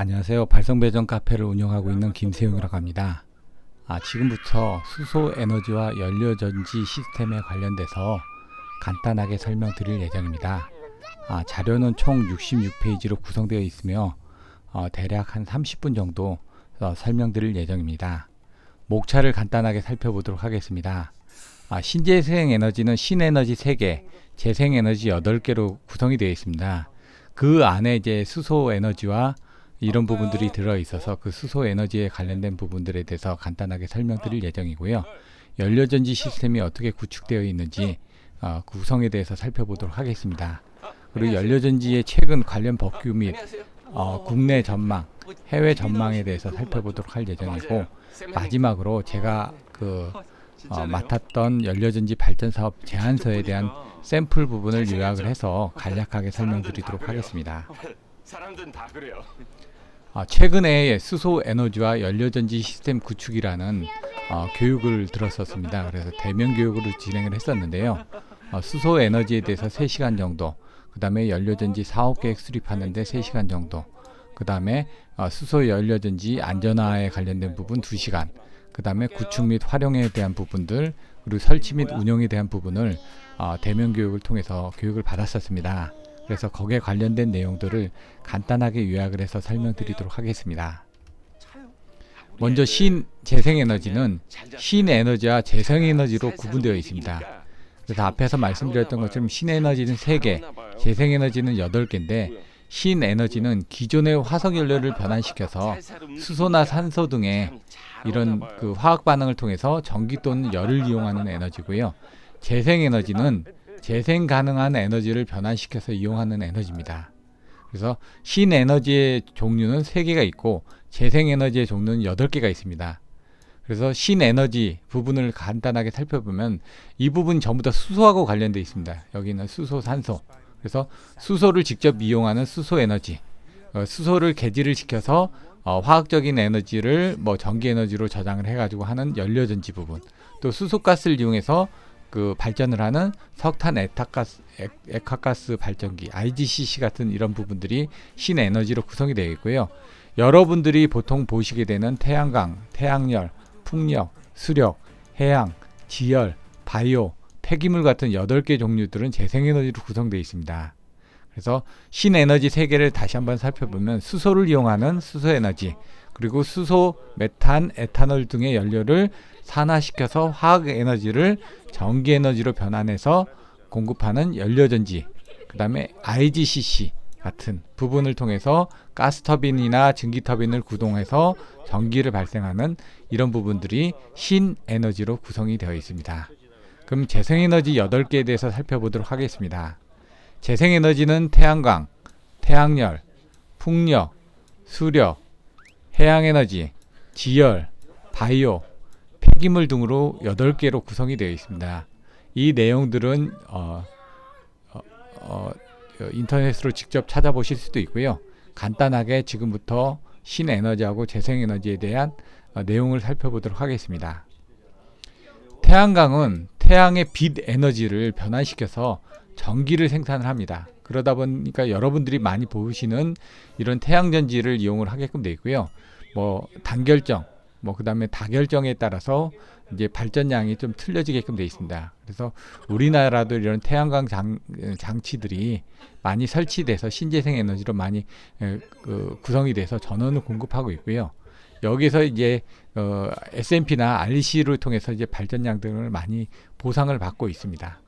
안녕하세요. 발성배전 카페를 운영하고 있는 김세용이라고 합니다. 지금부터 수소 에너지와 연료전지 시스템에 관련돼서 간단하게 설명드릴 예정입니다. 자료는 총 66페이지로 구성되어 있으며 대략 한 30분 정도 설명드릴 예정입니다. 목차를 간단하게 살펴보도록 하겠습니다. 신재생 에너지는 신에너지 3개, 재생에너지 8개로 구성이 되어 있습니다. 그 안에 이제 수소 에너지와 이런 부분들이 들어있어서 그 수소 에너지에 관련된 부분들에 대해서 간단하게 설명드릴 예정이고요. 연료전지 시스템이 어떻게 구축되어 있는지 구성에 대해서 살펴보도록 하겠습니다. 그리고 연료전지의 최근 관련 법규 및 국내 전망, 해외 전망에 대해서 살펴보도록 할 예정이고, 마지막으로 제가 맡았던 연료전지 발전 사업 제안서에 대한 샘플 부분을 요약을 해서 간략하게 설명드리도록 하겠습니다. 사람들은 다 그래요. 최근에 수소 에너지와 연료전지 시스템 구축이라는 교육을 들었었습니다. 그래서 대면 교육으로 진행을 했었는데요. 수소 에너지에 대해서 3시간 정도, 그 다음에 연료전지 사업계획 수립하는데 3시간 정도, 그 다음에 수소 연료전지 안전화에 관련된 부분 2시간, 그 다음에 구축 및 활용에 대한 부분들, 그리고 설치 및 운영에 대한 부분을 대면 교육을 통해서 교육을 받았었습니다. 그래서 거기에 관련된 내용들을 간단하게 요약을 해서 설명드리도록 하겠습니다. 먼저 신재생에너지는 신에너지와 재생에너지로 구분되어 있습니다. 그래서 앞에서 말씀드렸던 것처럼 신에너지는 3개, 재생에너지는 8개인데, 신에너지는 기존의 화석연료를 변환시켜서 수소나 산소 등의 이런 화학 반응을 통해서 전기 또는 열을 이용하는 에너지고요. 재생에너지는 재생 가능한 에너지를 변환시켜서 이용하는 에너지입니다. 그래서 신에너지의 종류는 3개가 있고 재생에너지의 종류는 8개가 있습니다. 그래서 신에너지 부분을 간단하게 살펴보면 이 부분 전부 다 수소하고 관련되어 있습니다. 여기는 수소, 산소. 그래서 수소를 직접 이용하는 수소에너지, 수소를 개질을 시켜서 화학적인 에너지를 전기 에너지로 저장을 해가지고 하는 연료전지 부분, 또 수소가스를 이용해서 발전을 하는 석탄 액화가스 발전기 IGCC 같은 이런 부분들이 신에너지로 구성이 되어 있고요. 여러분들이 보통 보시게 되는 태양광, 태양열, 풍력, 수력, 해양, 지열, 바이오, 폐기물 같은 8개 종류들은 재생에너지로 구성되어 있습니다. 그래서 신에너지 3개를 다시 한번 살펴보면 수소를 이용하는 수소에너지, 그리고 수소, 메탄, 에탄올 등의 연료를 산화시켜서 화학에너지를 전기에너지로 변환해서 공급하는 연료전지, 그 다음에 IGCC 같은 부분을 통해서 가스터빈이나 증기터빈을 구동해서 전기를 발생하는 이런 부분들이 신에너지로 구성이 되어 있습니다. 그럼 재생에너지 8개에 대해서 살펴보도록 하겠습니다. 재생에너지는 태양광, 태양열, 풍력, 수력, 해양에너지, 지열, 바이오, 폐기물 등으로 8개로 구성이 되어 있습니다. 이 내용들은 인터넷으로 직접 찾아보실 수도 있고요. 간단하게 지금부터 신에너지하고 재생에너지에 대한 내용을 살펴보도록 하겠습니다. 태양광은 태양의 빛 에너지를 변환시켜서 전기를 생산을 합니다. 그러다 보니까 여러분들이 많이 보시는 이런 태양전지를 이용을 하게끔 되어 있고요. 단결정, 그 다음에 다결정에 따라서 이제 발전량이 좀 틀려지게끔 되어 있습니다. 그래서 우리나라도 이런 태양광 장치들이 많이 설치돼서 신재생 에너지로 많이 구성이 돼서 전원을 공급하고 있고요. 여기서 이제 S&P나 REC를 통해서 이제 발전량 등을 많이 보상을 받고 있습니다.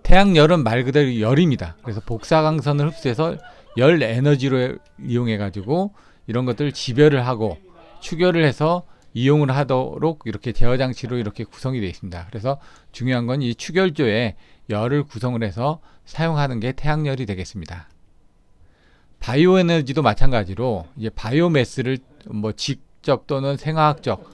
태양열은 말 그대로 열입니다. 그래서 복사광선을 흡수해서 열 에너지로 이용해 가지고 이런 것들을 지별을 하고 추결을 해서 이용을 하도록 이렇게 제어 장치로 이렇게 구성이 되어 있습니다. 그래서 중요한 건 이 추결조에 열을 구성을 해서 사용하는 게 태양열이 되겠습니다. 바이오 에너지도 마찬가지로 이제 바이오매스를 직접 또는 생화학적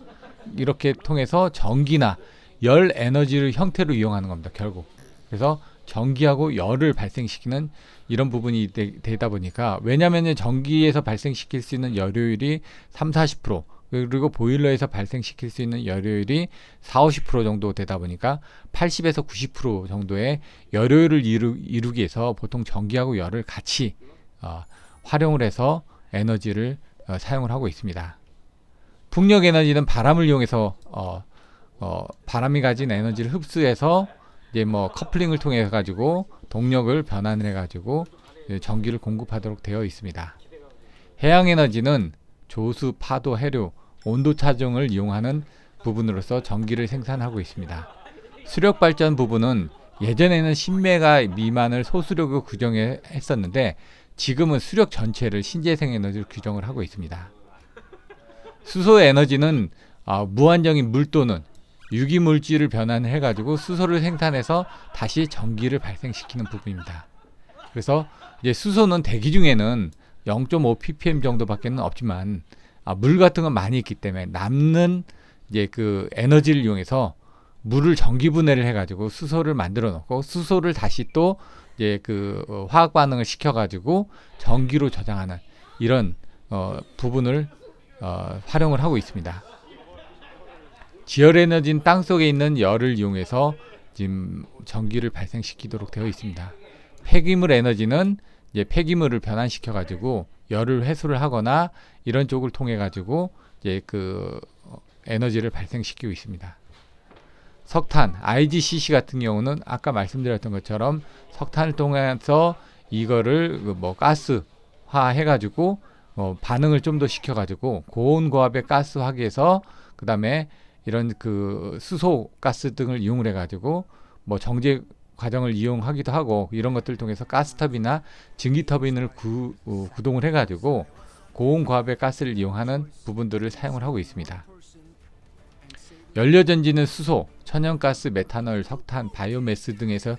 이렇게 통해서 전기나 열 에너지를 형태로 이용하는 겁니다. 결국. 그래서 전기하고 열을 발생시키는 이런 부분이 되다 보니까, 왜냐하면 전기에서 발생시킬 수 있는 열효율이 30-40%, 그리고 보일러에서 발생시킬 수 있는 열효율이 40-50% 정도 되다 보니까 80에서 90% 정도의 열효율을 이루기 위해서 보통 전기하고 열을 같이 활용을 해서 에너지를 사용을 하고 있습니다. 풍력 에너지는 바람을 이용해서 바람이 가진 에너지를 흡수해서 이제 뭐 커플링을 통해 가지고 동력을 변환을 해 가지고 전기를 공급하도록 되어 있습니다. 해양 에너지는 조수, 파도, 해류, 온도 차종을 이용하는 부분으로서 전기를 생산하고 있습니다. 수력 발전 부분은 예전에는 10메가 미만을 소수력으로 규정했었는데 지금은 수력 전체를 신재생 에너지로 규정을 하고 있습니다. 수소 에너지는 무한정인 물 또는 유기물질을 변환해 가지고 수소를 생산해서 다시 전기를 발생시키는 부분입니다. 그래서 이제 수소는 대기 중에는 0.5 ppm 정도밖에 없지만 물 같은 건 많이 있기 때문에 남는 이제 그 에너지를 이용해서 물을 전기 분해를 해 가지고 수소를 만들어 놓고 수소를 다시 또 이제 그 화학 반응을 시켜 가지고 전기로 저장하는 이런 부분을 활용을 하고 있습니다. 지열 에너지는 땅속에 있는 열을 이용해서 지금 전기를 발생시키도록 되어 있습니다. 폐기물 에너지는 이제 폐기물을 변환시켜 가지고 열을 회수를 하거나 이런 쪽을 통해 가지고 이제 그 에너지를 발생시키고 있습니다. 석탄, IGCC 같은 경우는 아까 말씀드렸던 것처럼 석탄을 통해서 이거를 뭐 가스화 해가지고 반응을 좀 더 시켜가지고 고온고압의 가스화기에서 그 다음에 이런 그 수소 가스 등을 이용을 해가지고 뭐 정제 과정을 이용하기도 하고 이런 것들을 통해서 가스터빈이나 증기터빈을 구동을 해가지고 고온고압의 가스를 이용하는 부분들을 사용을 하고 있습니다. 연료전지는 수소, 천연가스, 메탄올, 석탄, 바이오매스 등에서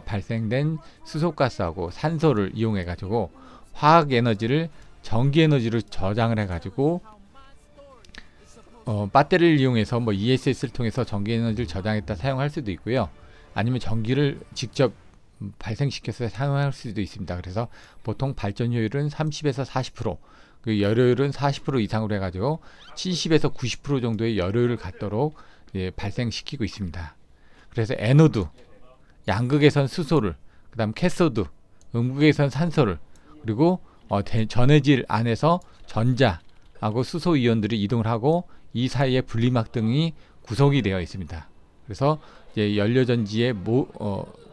발생된 수소가스하고 산소를 이용해가지고 화학에너지를 전기에너지로 저장을 해가지고 배터리를 이용해서 뭐 ESS를 통해서 전기에너지를 저장했다 사용할 수도 있고요. 아니면 전기를 직접 발생시켜서 사용할 수도 있습니다. 그래서 보통 발전 효율은 30에서 40%, 그 열효율은 40% 이상으로 해가지고 70에서 90% 정도의 열효율을 갖도록 발생시키고 있습니다. 그래서 에노드, 양극에선 수소를, 그 다음 캐소드, 음극에선 산소를, 그리고 전해질 안에서 전자하고 수소 이온들이 이동을 하고 이 사이에 분리막 등이 구성이 되어 있습니다. 그래서 이제 연료전지의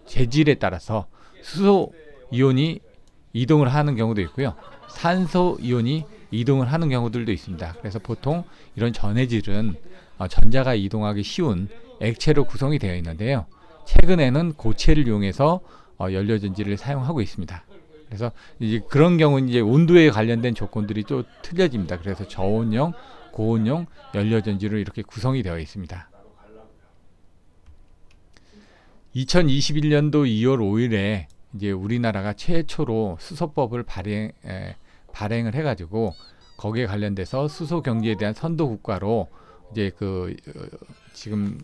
재질에 따라서 수소 이온이 이동을 하는 경우도 있고요. 산소 이온이 이동을 하는 경우들도 있습니다. 그래서 보통 이런 전해질은 전자가 이동하기 쉬운 액체로 구성이 되어 있는데요. 최근에는 고체를 이용해서 연료전지를 사용하고 있습니다. 그래서 이제 그런 경우는 이제 온도에 관련된 조건들이 또 틀려집니다. 그래서 저온형, 고온형 연료전지로 이렇게 구성이 되어 있습니다. 2021년도 2월 5일에 이제 우리나라가 최초로 수소법을 발행을 해가지고 거기에 관련돼서 수소 경제에 대한 선도 국가로 이제 지금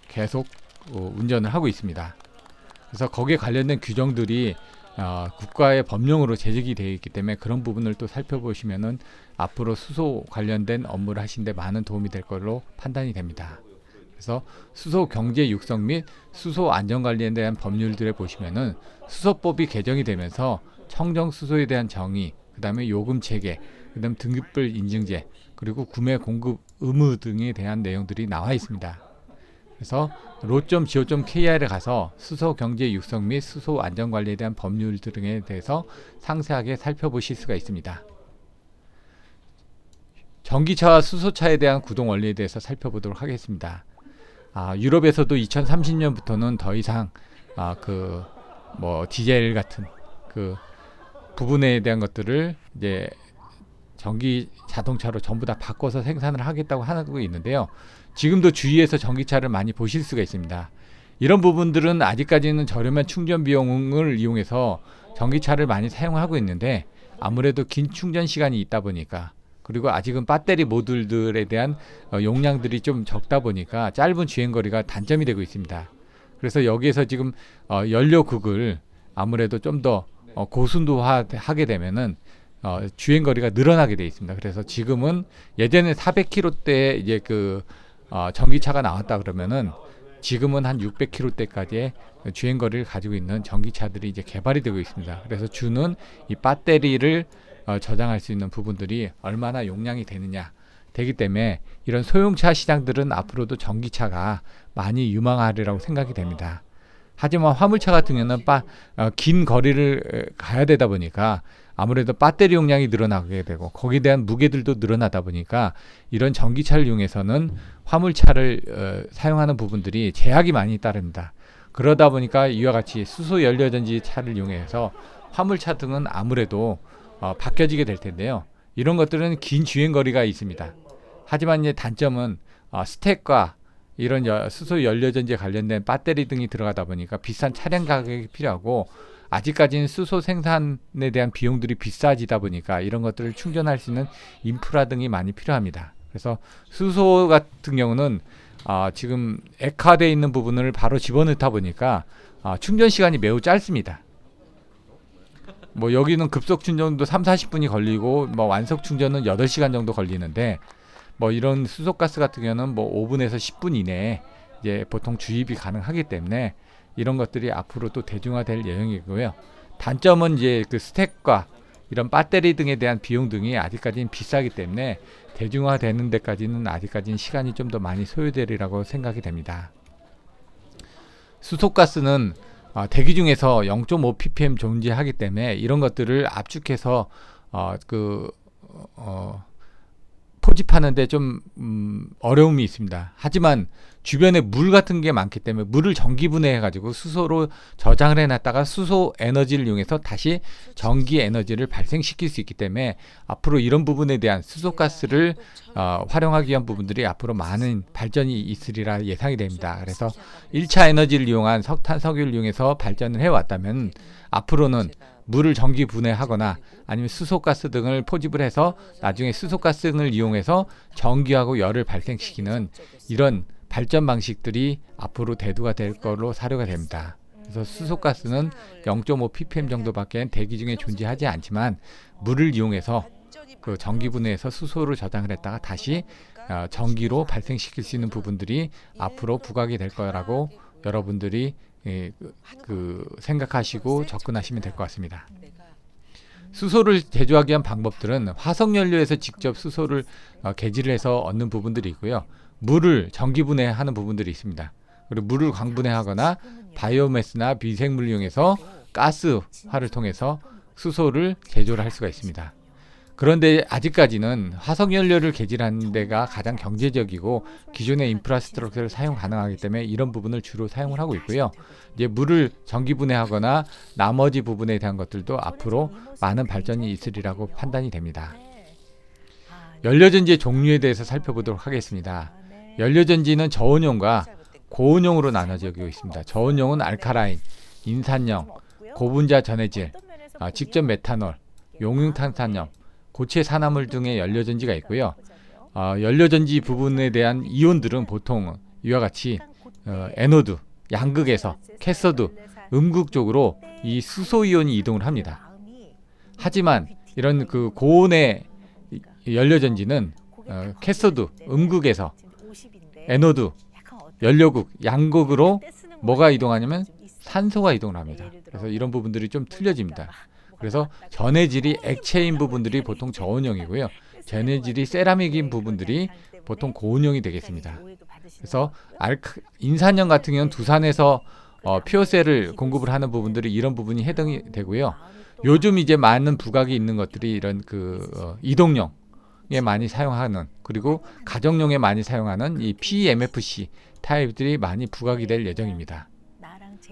계속 운전을 하고 있습니다. 그래서 거기에 관련된 규정들이 국가의 법령으로 제정이 되어 있기 때문에 그런 부분을 또 살펴보시면은 앞으로 수소 관련된 업무를 하시는데 많은 도움이 될 걸로 판단이 됩니다. 그래서 수소 경제 육성 및 수소 안전 관리에 대한 법률들에 보시면은 수소법이 개정이 되면서 청정 수소에 대한 정의, 그다음에 요금 체계, 그다음 등급별 인증제, 그리고 구매 공급 의무 등에 대한 내용들이 나와 있습니다. 그래서 로.go.kr에 가서 수소 경제 육성 및 수소 안전 관리에 대한 법률 등에 대해서 상세하게 살펴보실 수가 있습니다. 전기차와 수소차에 대한 구동 원리에 대해서 살펴보도록 하겠습니다. 유럽에서도 2030년부터는 더 이상 디젤 같은 그 부분에 대한 것들을 이제 전기 자동차로 전부 다 바꿔서 생산을 하겠다고 하고 있는데요. 지금도 주위에서 전기차를 많이 보실 수가 있습니다. 이런 부분들은 아직까지는 저렴한 충전 비용을 이용해서 전기차를 많이 사용하고 있는데 아무래도 긴 충전 시간이 있다 보니까, 그리고 아직은 배터리 모듈들에 대한 용량들이 좀 적다 보니까 짧은 주행거리가 단점이 되고 있습니다. 그래서 여기에서 지금 연료극을 아무래도 좀 더 고순도화하게 되면은 주행거리가 늘어나게 되어 있습니다. 그래서 지금은 예전에 400km대 이제 전기차가 나왔다 그러면은 지금은 한 600km대까지의 주행거리를 가지고 있는 전기차들이 이제 개발이 되고 있습니다. 그래서 주는 이 배터리를 저장할 수 있는 부분들이 얼마나 용량이 되기 때문에 이런 소형차 시장들은 앞으로도 전기차가 많이 유망하리라고 생각이 됩니다. 하지만 화물차 같은 경우는 긴 거리를 가야 되다 보니까 아무래도 배터리 용량이 늘어나게 되고 거기에 대한 무게들도 늘어나다 보니까 이런 전기차를 이용해서는 화물차를 사용하는 부분들이 제약이 많이 따릅니다. 그러다 보니까 이와 같이 수소 연료전지 차를 이용해서 화물차 등은 아무래도 바뀌어지게 될 텐데요. 이런 것들은 긴 주행 거리가 있습니다. 하지만 이제 단점은 스택과 이런 수소 연료전지에 관련된 배터리 등이 들어가다 보니까 비싼 차량 가격이 필요하고 아직까지는 수소 생산에 대한 비용들이 비싸지다 보니까 이런 것들을 충전할 수 있는 인프라 등이 많이 필요합니다. 그래서 수소 같은 경우는 지금 액화되어 있는 부분을 바로 집어넣다 보니까 충전 시간이 매우 짧습니다. 뭐 여기는 급속 충전도 3-40분이 걸리고 뭐 완속 충전은 8시간 정도 걸리는데 뭐 이런 수소가스 같은 경우는 뭐 5분에서 10분 이내에 이제 보통 주입이 가능하기 때문에 이런 것들이 앞으로 또 대중화될 예정이고요. 단점은 이제 그 스택과 이런 배터리 등에 대한 비용 등이 아직까지는 비싸기 때문에 대중화되는 데까지는 아직까지는 시간이 좀 더 많이 소요되리라고 생각이 됩니다. 수소가스는 대기 중에서 0.5 ppm 존재하기 때문에 이런 것들을 압축해서 포집하는데 좀 어려움이 있습니다. 하지만 주변에 물 같은 게 많기 때문에 물을 전기 분해해 가지고 수소로 저장을 해놨다가 수소 에너지를 이용해서 다시 전기 에너지를 발생시킬 수 있기 때문에 앞으로 이런 부분에 대한 수소가스를 활용하기 위한 부분들이 앞으로 많은 발전이 있으리라 예상이 됩니다. 그래서 1차 에너지를 이용한 석탄, 석유를 이용해서 발전을 해왔다면 앞으로는 물을 전기 분해하거나 아니면 수소가스 등을 포집을 해서 나중에 수소가스 등을 이용해서 전기하고 열을 발생시키는 이런 발전 방식들이 앞으로 대두가 될 걸로 사료가 됩니다. 그래서 수소가스는 0.5 ppm 정도밖에 대기 중에 존재하지 않지만 물을 이용해서 그 전기 분해해서 수소를 저장을 했다가 다시 전기로 발생시킬 수 있는 부분들이 앞으로 부각이 될 거라고 여러분들이 생각하시고 접근하시면 될 것 같습니다. 수소를 제조하기 위한 방법들은 화석연료에서 직접 수소를 개질을 해서 얻는 부분들이 있고요. 물을 전기분해하는 부분들이 있습니다. 그리고 물을 광분해하거나 바이오매스나 미생물을 이용해서 가스화를 통해서 수소를 제조를 할 수가 있습니다. 그런데 아직까지는 화석연료를 개질하는 데가 가장 경제적이고 기존의 인프라스트럭처를 사용 가능하기 때문에 이런 부분을 주로 사용을 하고 있고요. 이제 물을 전기분해하거나 나머지 부분에 대한 것들도 앞으로 많은 발전이 있으리라고 판단이 됩니다. 연료전지의 종류에 대해서 살펴보도록 하겠습니다. 연료전지는 저온용과 고온용으로 나눠지고 있습니다. 저온용은 알카라인, 인산염, 고분자 전해질, 직접 메탄올, 용융탄산염, 고체 산화물 등의 연료전지가 있고요. 연료전지 부분에 대한 이온들은 보통 이와 같이 에노드, 양극에서 캐서드, 음극 쪽으로 이 수소 이온이 이동을 합니다. 하지만 이런 그 고온의 연료전지는 캐서드, 음극에서 에노드, 연료극, 양극으로 뭐가 이동하냐면 산소가 이동을 합니다. 그래서 이런 부분들이 좀 틀려집니다. 그래서 전해질이 액체인 부분들이 보통 저온형이고요. 전해질이 세라믹인 부분들이 보통 고온형이 되겠습니다. 그래서 인산염 같은 경우는 두산에서 퓨어셀을 공급을 하는 부분들이 이런 부분이 해당이 되고요. 요즘 이제 많은 부각이 있는 것들이 이런 이동용에 많이 사용하는 그리고 가정용에 많이 사용하는 이 PEMFC 타입들이 많이 부각이 될 예정입니다.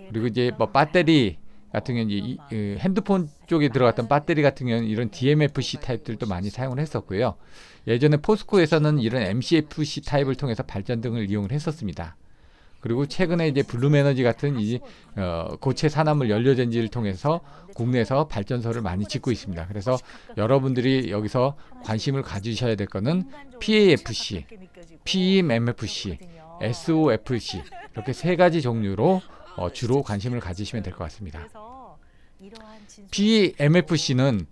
그리고 이제 뭐 배터리 같은 경우는 핸드폰 쪽에 들어갔던 배터리 같은 경우는 이런 DMFC 타입들도 많이 사용을 했었고요. 예전에 포스코에서는 이런 MCFC 타입을 통해서 발전 등을 이용을 했었습니다. 그리고 최근에 이제 블룸에너지 같은 고체 산화물 연료전지를 통해서 국내에서 발전소를 많이 짓고 있습니다. 그래서 여러분들이 여기서 관심을 가지셔야 될 거는 PAFC, PEMFC, SOFC 이렇게 세 가지 종류로 주로 관심을 가지시면 될 것 같습니다. PEMFC는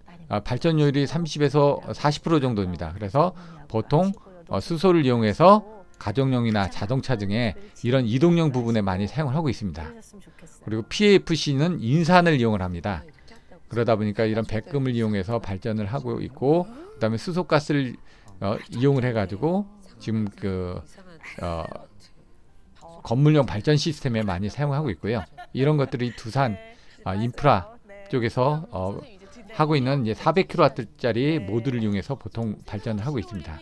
발전율이 30에서 40% 정도입니다. 그래서 보통 수소를 이용해서 가정용이나 자동차 등의 이런 이동용 부분에 많이 사용을 하고 있습니다. 그리고 PAFC는 인산을 이용을 합니다. 그러다 보니까 이런 백금을 이용해서 발전을 하고 있고, 그다음에 수소가스를 이용을 해가지고 지금 건물용 발전 시스템에 많이 사용하고 있고요. 이런 것들이 두산 인프라 쪽에서 하고 있는 이제 400kW짜리 모듈을 이용해서 보통 발전을 하고 있습니다.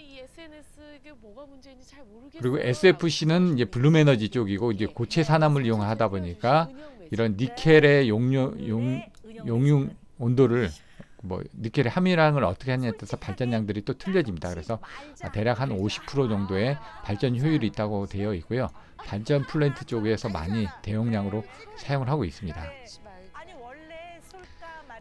그리고 SFC는 이제 블룸에너지 쪽이고, 이제 고체 산화물 이용하다 보니까 이런 니켈의 용융 온도를 니켈의 함유량을 어떻게 하냐에 따라서 발전량들이 또 틀려집니다. 그래서 대략 한 50% 정도의 발전 효율이 있다고 되어 있고요. 발전 플랜트 쪽에서 많이 대용량으로 사용을 하고 있습니다.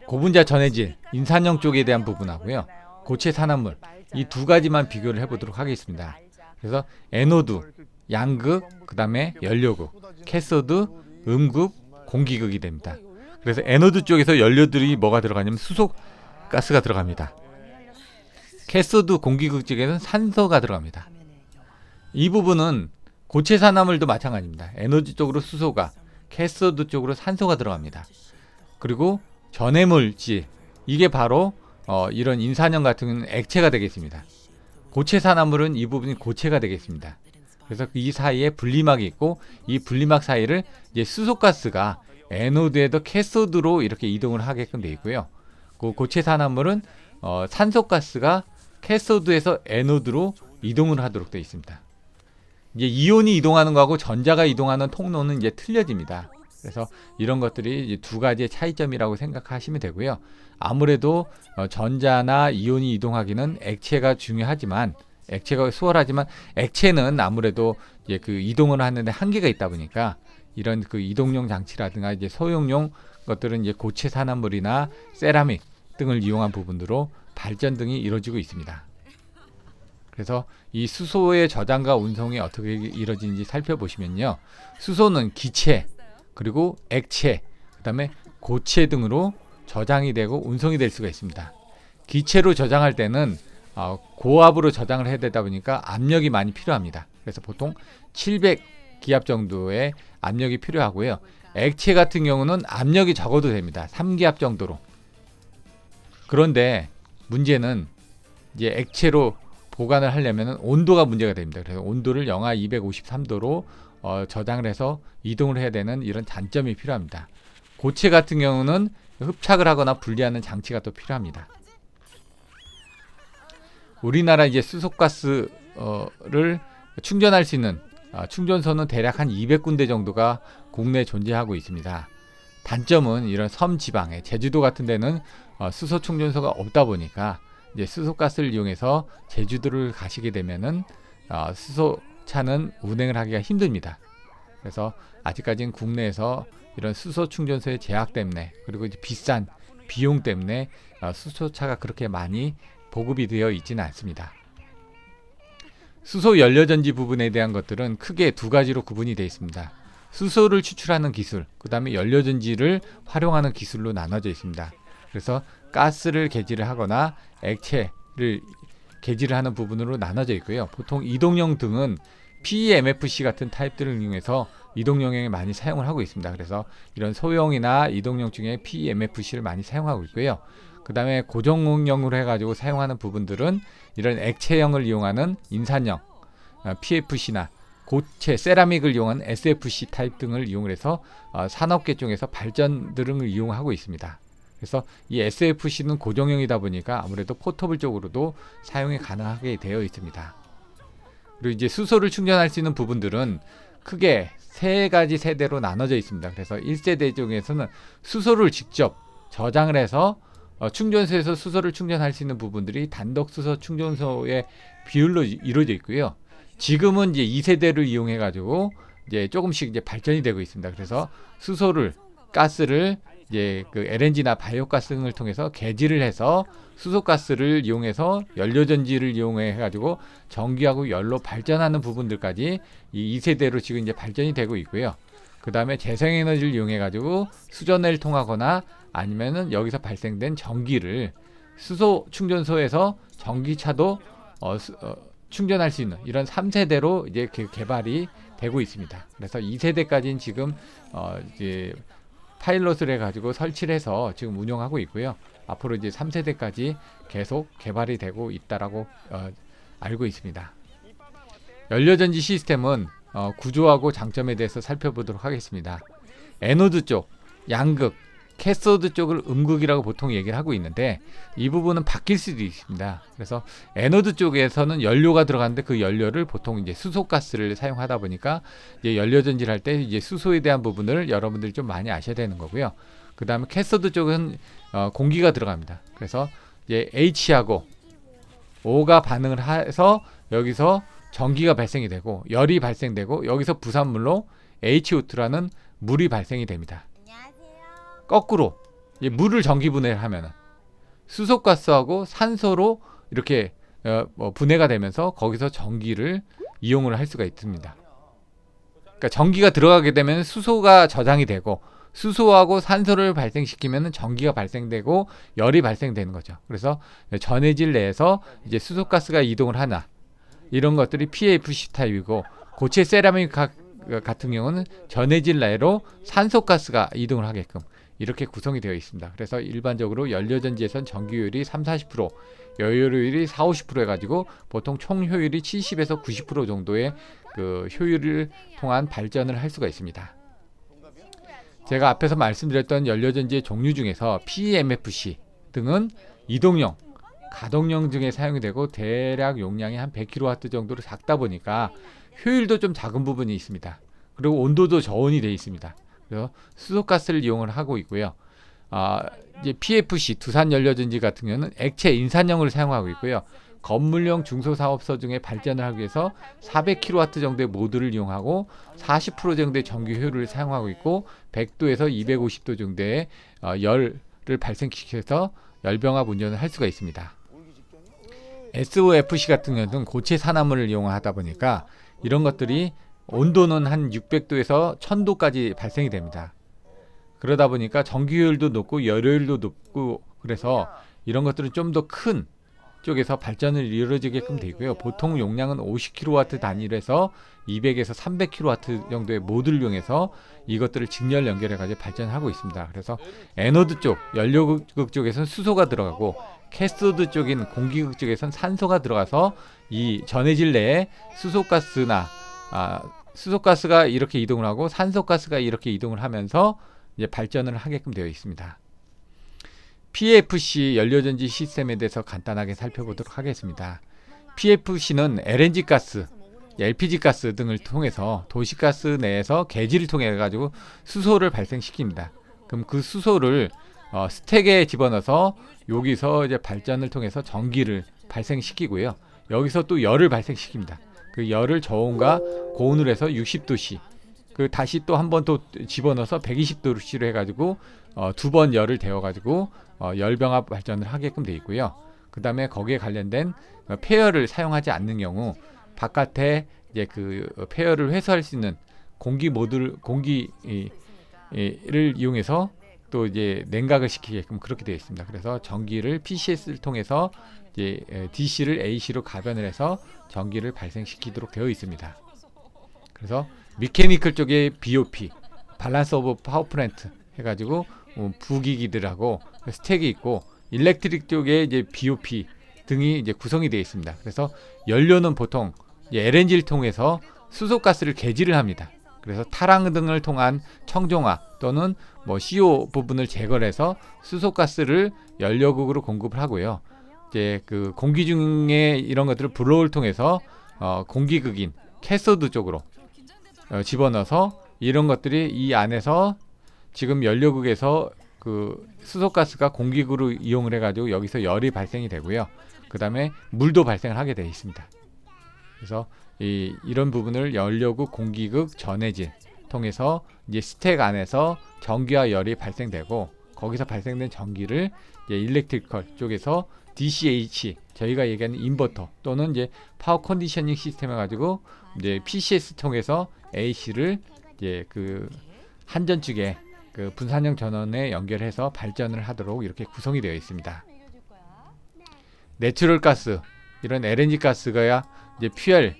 고분자 전해질, 인산형 쪽에 대한 부분하고요, 고체 산화물, 이 두 가지만 비교를 해보도록 하겠습니다. 그래서 에노드, 양극, 그 다음에 연료극, 캐소드, 음극, 공기극이 됩니다. 그래서 에노드 쪽에서 연료들이 뭐가 들어가냐면 수소가스가 들어갑니다. 캐소드 공기극 쪽에는 산소가 들어갑니다. 이 부분은 고체 산화물도 마찬가지입니다. 에너지 쪽으로 수소가, 캐소드 쪽으로 산소가 들어갑니다. 그리고 전해물질, 이게 바로 이런 인산형 같은 경우는 액체가 되겠습니다. 고체 산화물은 이 부분이 고체가 되겠습니다. 그래서 이 사이에 분리막이 있고, 이 분리막 사이를 이제 수소가스가 에노드에도 캐소드로 이렇게 이동을 하게끔 되어 있고요. 그 고체 산화물은 산소가스가 캐소드에서 에노드로 이동을 하도록 되어 있습니다. 이제 이온이 이동하는 거하고 전자가 이동하는 통로는 이제 틀려집니다. 그래서 이런 것들이 이제 두 가지의 차이점이라고 생각하시면 되고요. 아무래도 전자나 이온이 이동하기는 액체가 중요하지만, 액체가 수월하지만, 액체는 아무래도 이제 그 이동을 하는데 한계가 있다 보니까 이런 그 이동용 장치라든가 이제 소형용 것들은 이제 고체 산화물이나 세라믹 등을 이용한 부분으로 발전 등이 이루어지고 있습니다. 그래서 이 수소의 저장과 운송이 어떻게 이루어지는지 살펴보시면요, 수소는 기체, 그리고 액체, 그 다음에 고체 등으로 저장이 되고 운송이 될 수가 있습니다. 기체로 저장할 때는 고압으로 저장을 해야 되다 보니까 압력이 많이 필요합니다. 그래서 보통 700기압 정도의 압력이 필요하고요. 액체 같은 경우는 압력이 적어도 됩니다. 3기압 정도로. 그런데 문제는 이제 액체로 보관을 하려면 온도가 문제가 됩니다. 그래서 온도를 영하 253도로 저장을 해서 이동을 해야 되는 이런 잔점이 필요합니다. 고체 같은 경우는 흡착을 하거나 분리하는 장치가 또 필요합니다. 우리나라 이제 수소가스를 충전할 수 있는 충전소는 대략 한 200군데 정도가 국내에 존재하고 있습니다. 단점은 이런 섬 지방에, 제주도 같은 데는 수소 충전소가 없다 보니까 이제 수소가스를 이용해서 제주도를 가시게 되면은 수소차는 운행을 하기가 힘듭니다. 그래서 아직까지는 국내에서 이런 수소 충전소의 제약 때문에, 그리고 이제 비싼 비용 때문에 수소차가 그렇게 많이 보급이 되어 있지는 않습니다. 수소 연료전지 부분에 대한 것들은 크게 두 가지로 구분이 되어 있습니다. 수소를 추출하는 기술, 그 다음에 연료전지를 활용하는 기술로 나눠져 있습니다. 그래서 가스를 개지를 하거나 액체를 개지를 하는 부분으로 나눠져 있고요. 보통 이동용 등은 PEMFC 같은 타입들을 이용해서 이동용에 많이 사용을 하고 있습니다. 그래서 이런 소형이나 이동용 중에 PEMFC를 많이 사용하고 있고요. 그 다음에 고정용으로 해가지고 사용하는 부분들은 이런 액체형을 이용하는 인산형 PFC나 고체, 세라믹을 이용한 SFC 타입 등을 이용해서 산업계 쪽에서 발전 등을 이용하고 있습니다. 그래서 이 SFC는 고정형이다 보니까 아무래도 포터블 쪽으로도 사용이 가능하게 되어 있습니다. 그리고 이제 수소를 충전할 수 있는 부분들은 크게 세 가지 세대로 나눠져 있습니다. 그래서 1세대 중에서는 수소를 직접 저장을 해서 충전소에서 수소를 충전할 수 있는 부분들이 단독 수소 충전소의 비율로 이루어져 있고요. 지금은 이제 2세대를 이용해 가지고 이제 조금씩 이제 발전이 되고 있습니다. 그래서 수소를, 가스를 이제 그 LNG나 바이오가스 등을 통해서 개지를 해서 수소가스를 이용해서 연료전지를 이용해 가지고 전기하고 열로 발전하는 부분들까지 이 2세대로 지금 이제 발전이 되고 있고요. 그 다음에 재생에너지를 이용해 가지고 수전을 통하거나 아니면은 여기서 발생된 전기를 수소 충전소에서 전기차도 충전할 수 있는 이런 3세대로 이제 개발이 되고 있습니다. 그래서 2세대까지는 지금 이제 파일럿을 해가지고 설치를 해서 지금 운영하고 있고요. 앞으로 이제 3세대까지 계속 개발이 되고 있다라고 알고 있습니다. 연료전지 시스템은 구조하고 장점에 대해서 살펴보도록 하겠습니다. 에노드 쪽, 양극, 캐소드 쪽을 음극이라고 보통 얘기를 하고 있는데 이 부분은 바뀔 수도 있습니다. 그래서 에노드 쪽에서는 연료가 들어가는데 그 연료를 보통 이제 수소가스를 사용하다 보니까 이제 연료전지를 할 때 이제 수소에 대한 부분을 여러분들이 좀 많이 아셔야 되는 거고요. 그 다음에 캐소드 쪽은 공기가 들어갑니다. 그래서 이제 H하고 O가 반응을 해서 여기서 전기가 발생이 되고 열이 발생되고 여기서 부산물로 HO2라는 물이 발생이 됩니다. 거꾸로 물을 전기 분해를 하면은 수소가스하고 산소로 이렇게 분해가 되면서 거기서 전기를 이용을 할 수가 있습니다. 그러니까 전기가 들어가게 되면 수소가 저장이 되고 수소하고 산소를 발생시키면 전기가 발생되고 열이 발생되는 거죠. 그래서 전해질 내에서 이제 수소가스가 이동을 하나 이런 것들이 PFC 타입이고 고체 세라믹 같은 경우는 전해질 내로 산소가스가 이동을 하게끔 이렇게 구성이 되어 있습니다. 그래서 일반적으로 연료전지에선 전기효율이 30-40%, 여유효율이 40-50% 해가지고 보통 총 효율이 70에서 90% 정도의 그 효율을 통한 발전을 할 수가 있습니다. 제가 앞에서 말씀드렸던 연료전지의 종류 중에서 PEMFC 등은 이동용, 가동용 등에 사용이 되고 대략 용량이 한 100kW 정도로 작다 보니까 효율도 좀 작은 부분이 있습니다. 그리고 온도도 저온이 되어 있습니다. 그래서 수소가스를 이용을 하고 있고요. 이제 PFC 두산 연료전지 같은 경우는 액체 인산형을 사용하고 있고요. 건물용 중소사업소 중에 발전을 하기 위해서 400kW 정도의 모듈을 이용하고 40% 정도의 전기 효율을 사용하고 있고 100도에서 250도 정도의 열을 발생시켜서 열병합 운전을 할 수가 있습니다. SOFC 같은 경우는 고체 산화물을 이용하다 보니까 이런 것들이 온도는 한 600도에서 1000도까지 발생이 됩니다. 그러다 보니까 전기 효율도 높고 열효율도 높고 그래서 이런 것들은 좀 더 큰 쪽에서 발전을 이루어지게끔 되고요. 보통 용량은 50kW 단위로 해서 200에서 300kW 정도의 모듈을 이용해서 이것들을 직렬 연결해 가지고 발전하고 있습니다. 그래서 에노드 쪽, 연료극 쪽에서는 수소가 들어가고 캐소드 쪽인 공기극 쪽에서는 산소가 들어가서 이 전해질 내에 수소가스가 이렇게 이동을 하고 산소가스가 이렇게 이동을 하면서 이제 발전을 하게끔 되어 있습니다. PFC 연료전지 시스템에 대해서 간단하게 살펴보도록 하겠습니다. PFC는 LNG 가스, LPG 가스 등을 통해서 도시가스 내에서 계지를 통해 가지고 수소를 발생시킵니다. 그럼 그 수소를 스택에 집어넣어서 여기서 이제 발전을 통해서 전기를 발생시키고요. 여기서 또 열을 발생시킵니다. 그 열을 저온과 고온을 해서 60도씨 그 다시 또 한 번 또 집어넣어서 120도씨로 해가지고 두 번 열을 데워가지고 열병합 발전을 하게끔 되어 있고요. 그 다음에 거기에 관련된 폐열을 사용하지 않는 경우 바깥에 이제 그 폐열을 회수할 수 있는 공기를 이용해서 또 이제 냉각을 시키게끔 그렇게 되어 있습니다. 그래서 전기를 PCS를 통해서 이제 DC를 AC로 가변을 해서 전기를 발생시키도록 되어 있습니다. 그래서 미케니컬 쪽에 BOP, 밸런스 오브 파워 플랜트 해가지고 부기기들하고 스택이 있고 일렉트릭 쪽에 이제 BOP 등이 이제 구성이 되어 있습니다. 그래서 연료는 보통 LNG를 통해서 수소가스를 계지를 합니다. 그래서 타랑 등을 통한 청정화 또는 CO 부분을 제거를 해서 수소가스를 연료극으로 공급을 하고요. 이제 그 공기 중에 이런 것들을 블로우를 통해서 공기극인 캐소드 쪽으로 집어넣어서 이런 것들이 이 안에서 지금 연료극에서 그 수소가스가 공기극으로 이용을 해가지고 여기서 열이 발생이 되고요. 그 다음에 물도 발생을 하게 되어 있습니다. 그래서 이런 부분을 연료극, 공기극, 전해질 통해서 이제 스택 안에서 전기와 열이 발생되고 거기서 발생된 전기를 이제 일렉트리컬 쪽에서 DCH 저희가 얘기하는 인버터 또는 이제 파워 컨디셔닝 시스템 해가지고 이제 PCS 통해서 AC를 이제 그 한전축에 그 분산형 전원에 연결해서 발전을 하도록 이렇게 구성이 되어 있습니다. 내추럴 가스 이런 LNG 가스가 이제 퓨엘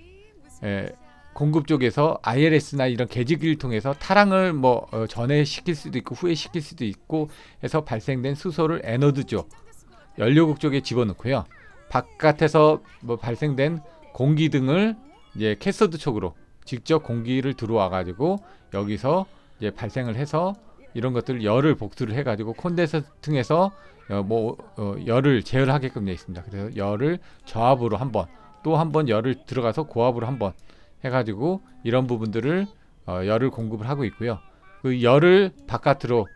공급 쪽에서 ILS나 이런 계지기를 통해서 타랑을 뭐 전에 시킬 수도 있고 후에 시킬 수도 있고 해서 발생된 수소를 애너드 쪽 연료국 쪽에 집어넣고요. 바깥에서 뭐 발생된 공기 등을 이제 캐서드 쪽으로 직접 공기를 들어와 가지고 여기서 이제 발생을 해서 이런 것들 열을 복수를 해 가지고 콘덴서 통해서 열을 제어하게끔 되어 있습니다. 그래서 열을 저압으로 한번 또 한 번 열을 들어가서 고압으로 한번 해가지고 이런 부분들을 열을 공급을 하고 있고요. 그 열을 바깥으로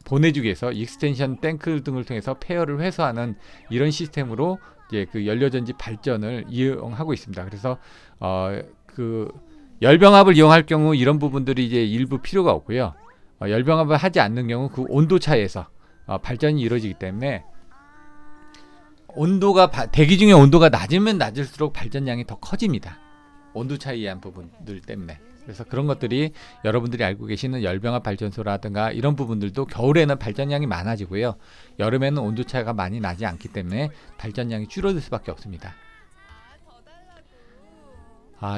보내주기 위해서 익스텐션 탱크 등을 통해서 폐열을 회수하는 이런 시스템으로 이제 그 연료전지 발전을 이용하고 있습니다. 그래서 그 열병합을 이용할 경우 이런 부분들이 이제 일부 필요가 없고요. 열병합을 하지 않는 경우 그 온도 차이에서 발전이 이루어지기 때문에 대기 중의 온도가 낮으면 낮을수록 발전량이 더 커집니다. 온도 차이에 의한 부분들 때문에. 그래서 그런 것들이 여러분들이 알고 계시는 열병합 발전소라든가 이런 부분들도 겨울에는 발전량이 많아지고요. 여름에는 온도 차이가 많이 나지 않기 때문에 발전량이 줄어들 수밖에 없습니다.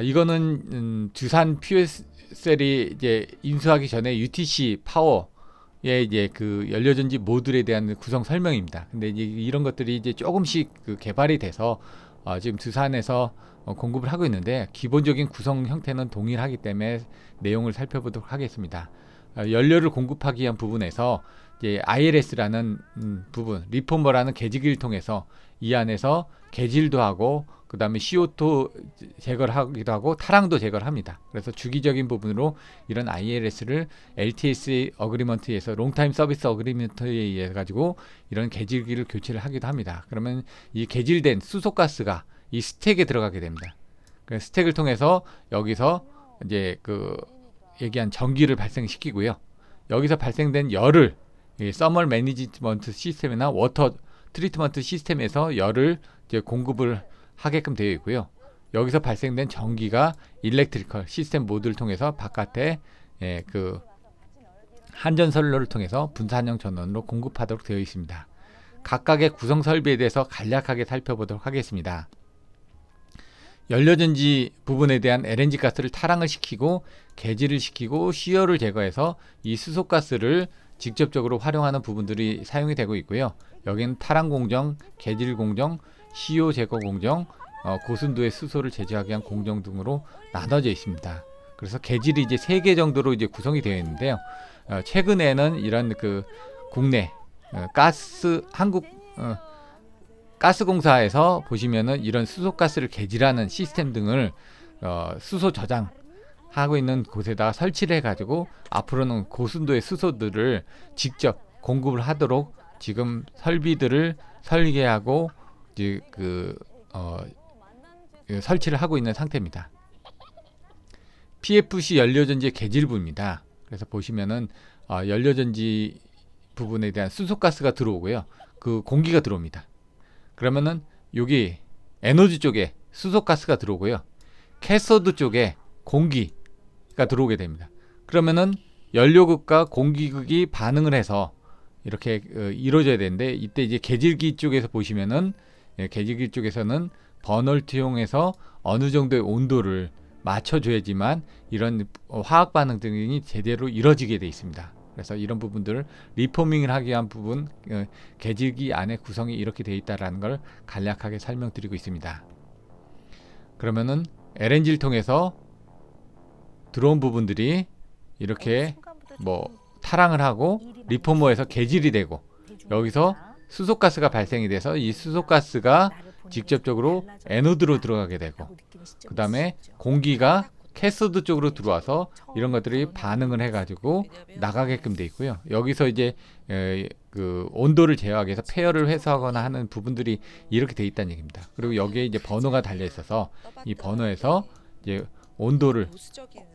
이거는 두산 퓨얼셀이 이제 인수하기 전에 UTC 파워의 이제 그 연료전지 모듈에 대한 구성 설명입니다. 근데 이제 이런 것들이 이제 조금씩 그 개발이 돼서 지금 두산에서 공급을 하고 있는데 기본적인 구성 형태는 동일하기 때문에 내용을 살펴보도록 하겠습니다. 연료를 공급하기 위한 부분에서 이제 ILS라는 부분, 리포머라는 계지기를 통해서 이 안에서 계질도 하고 그 다음에 CO2 제거를 하기도 하고 타랑도 제거를 합니다. 그래서 주기적인 부분으로 이런 ILS를 LTSA 어그리먼트에서 롱타임 서비스 어그리먼트에 의해 가지고 이런 계질기를 교체를 하기도 합니다. 그러면 이 계질된 수소가스가 이 스택에 들어가게 됩니다. 그 스택을 통해서 여기서 이제 그 얘기한 전기를 발생시키고요. 여기서 발생된 열을 서멀 매니지먼트 시스템이나 워터 트리트먼트 시스템에서 열을 이제 공급을 하게끔 되어 있고요. 여기서 발생된 전기가 일렉트리컬 시스템 모드를 통해서 바깥에 그 한전선로를 통해서 분산형 전원으로 공급하도록 되어 있습니다. 각각의 구성 설비에 대해서 간략하게 살펴보도록 하겠습니다. 연료전지 부분에 대한 LNG 가스를 타랑을 시키고 개질을 시키고 시열을 제거해서 이 수소가스를 직접적으로 활용하는 부분들이 사용이 되고 있고요. 여기는 타랑 공정, 개질 공정, CO 제거 공정, 고순도의 수소를 제거하기 위한 공정 등으로 나눠져 있습니다. 그래서 개질이 이제 3개 정도로 이제 구성이 되어 있는데요. 최근에는 이런 그 국내 한국 가스공사에서 보시면은 이런 수소가스를 개질하는 시스템 등을 수소 저장하고 있는 곳에다가 설치를 해가지고 앞으로는 고순도의 수소들을 직접 공급을 하도록 지금 설비들을 설계하고 이제 설치를 하고 있는 상태입니다. PFC 연료전지의 계질부입니다. 그래서 보시면은 연료전지 부분에 대한 수소가스가 들어오고요. 그 공기가 들어옵니다. 그러면은 여기 에너지 쪽에 수소가스가 들어오고요. 캐서드 쪽에 공기가 들어오게 됩니다. 그러면은 연료극과 공기극이 반응을 해서 이렇게 이루어져야 되는데 이때 이제 계질기 쪽에서 보시면은 계질기 쪽에서는 버널 투용해서 어느 정도의 온도를 맞춰줘야지만 이런 화학 반응 등이 제대로 이루어지게 되어 있습니다. 그래서 이런 부분들을 리포밍을 하기 위한 부분, 계질기 안에 구성이 이렇게 되어 있다는 걸 간략하게 설명드리고 있습니다. 그러면은 LNG를 통해서 들어온 부분들이 이렇게 뭐 타랑을 하고 리포머에서 계질이 되고 여기서 수소가스가 발생이 돼서 이 수소가스가 직접적으로 에노드로 들어가게 되고 그 다음에 공기가 캐서드 쪽으로 들어와서 이런 것들이 반응을 해가지고 나가게끔 돼 있고요. 여기서 이제 그 온도를 제어하기 위해서 폐열을 회수하거나 하는 부분들이 이렇게 돼 있다는 얘기입니다. 그리고 여기에 이제 번호가 달려 있어서 이 번호에서 이제 온도를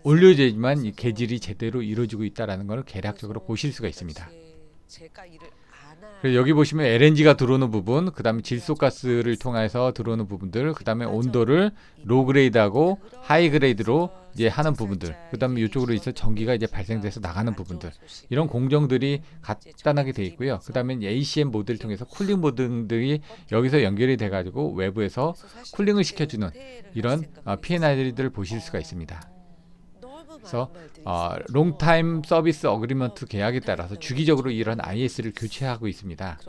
올려야지만 이 계질이 제대로 이루어지고 있다라는 걸 개략적으로 보실 수가 있습니다. 그래서 여기 보시면 LNG가 들어오는 부분, 그 다음에 질소가스를 통해서 들어오는 부분들, 그 다음에 온도를 로그레이드하고 하이그레이드로 이제 하는 부분들, 그 다음에 이쪽으로 있어 전기가 이제 발생돼서 나가는 부분들, 이런 공정들이 간단하게 되어 있고요. 그 다음에 ACM 모드를 통해서 쿨링 모드들이 여기서 연결이 돼가지고 외부에서 쿨링을 시켜주는 이런 P&I들을 보실 수가 있습니다. 그래서 롱타임 서비스 어그리먼트 계약에 따라서 주기적으로 이런 IS를 교체하고 있습니다.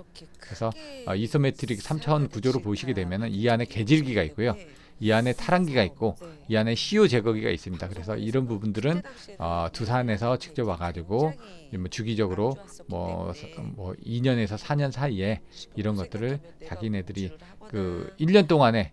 그래서 이소메트릭 3차원 구조로 보시게 되면 이 안에 계질기가 있고요. 이 안에 탈환기가 있고 이 안에 CO 제거기가 있습니다. 그래서 이런 부분들은 두산에서 직접 와가지고 주기적으로 뭐 2년에서 4년 사이에 이런 것들을 자기네들이 그 1년 동안에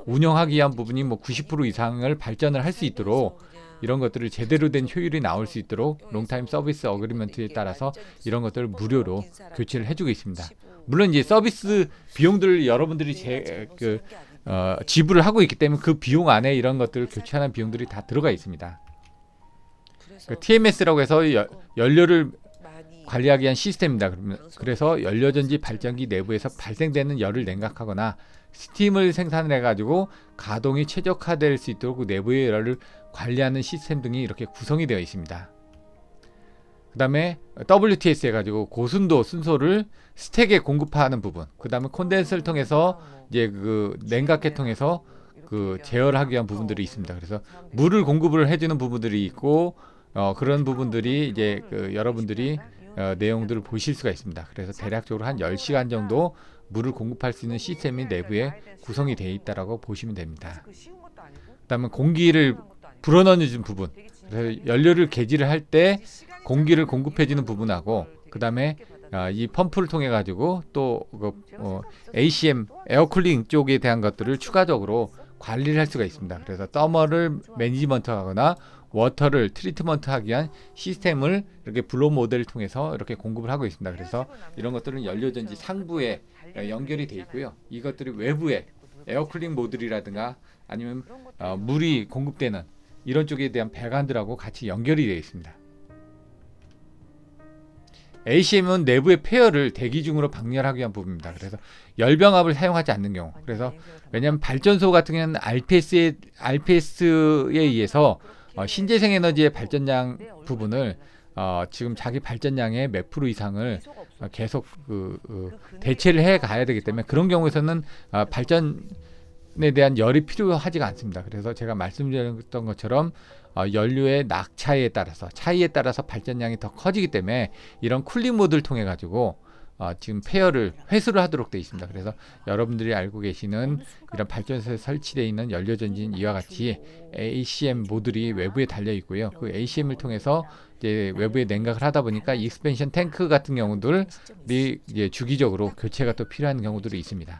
운영하기 위한 부분이 뭐 90% 이상을 발전을 할 수 있도록 이런 것들을 제대로 된 효율이 나올 수 있도록 롱타임 서비스 어그리먼트에 따라서 이런 것들을 무료로 교체를 해주고 있습니다. 물론 이제 서비스 비용들을 여러분들이 지불을 하고 있기 때문에 그 비용 안에 이런 것들을 교체하는 비용들이 다 들어가 있습니다. 그 TMS라고 해서 연료를 관리하기 위한 시스템입니다. 그래서 연료전지 발전기 내부에서 발생되는 열을 냉각하거나 스팀을 생산을 해가지고 가동이 최적화될 수 있도록 그 내부의 열을 관리하는 시스템 등이 이렇게 구성이 되어 있습니다. 그 다음에 WTS 해가지고 고순도 순소를 스택에 공급하는 부분, 그 다음에 콘덴서를 통해서 이제 그 냉각계 통해서 그 제어를 하기 위한 부분들이 있습니다. 그래서 물을 공급을 해주는 부분들이 있고 그런 부분들이 이제 여러분들이 내용들을 보실 수가 있습니다. 그래서 대략적으로 한 10시간 정도 물을 공급할 수 있는 시스템이 내부에 구성이 되어 있다라고 보시면 됩니다. 그 다음에 공기를 불어넣어주는 부분, 그래서 연료를 개지를 할 때 공기를 공급해주는 부분하고 그 다음에 이 펌프를 통해 가지고 또 ACM 에어쿨링 쪽에 대한 것들을 추가적으로 관리를 할 수가 있습니다. 그래서 더멀을 매니지먼트하거나 워터를 트리트먼트하기 위한 시스템을 이렇게 블로 모델을 통해서 이렇게 공급을 하고 있습니다. 그래서 이런 것들은 연료전지 상부에 연결이 되어 있고요. 이것들이 외부에 에어쿨링 모듈이라든가 아니면 물이 공급되는 이런 쪽에 대한 배관들하고 같이 연결이 되어 있습니다. ACM은 내부의 폐열을 대기 중으로 방열하기 위한 부분입니다. 그래서 열병합을 사용하지 않는 경우, 그래서 왜냐하면 발전소 같은 경우는 RPS에 의해서 신재생 에너지의 발전량 부분을 지금 자기 발전량의 몇 프로 이상을 계속 대체를 해 가야 되기 때문에 그런 경우에서는 발전에 대한 열이 필요하지가 않습니다. 그래서 제가 말씀드렸던 것처럼 연료의 낙차에 따라서 차이에 따라서 발전량이 더 커지기 때문에 이런 쿨링 모드를 통해 가지고 지금 폐열을 회수를 하도록 되어 있습니다. 그래서 여러분들이 알고 계시는 이런 발전소에 설치되어 있는 연료전지는 이와 같이 ACM 모듈이 외부에 달려 있고요. 그 ACM을 통해서 이제 외부에 냉각을 하다 보니까 익스펜션 탱크 같은 경우들이 이제 주기적으로 교체가 또 필요한 경우들이 있습니다.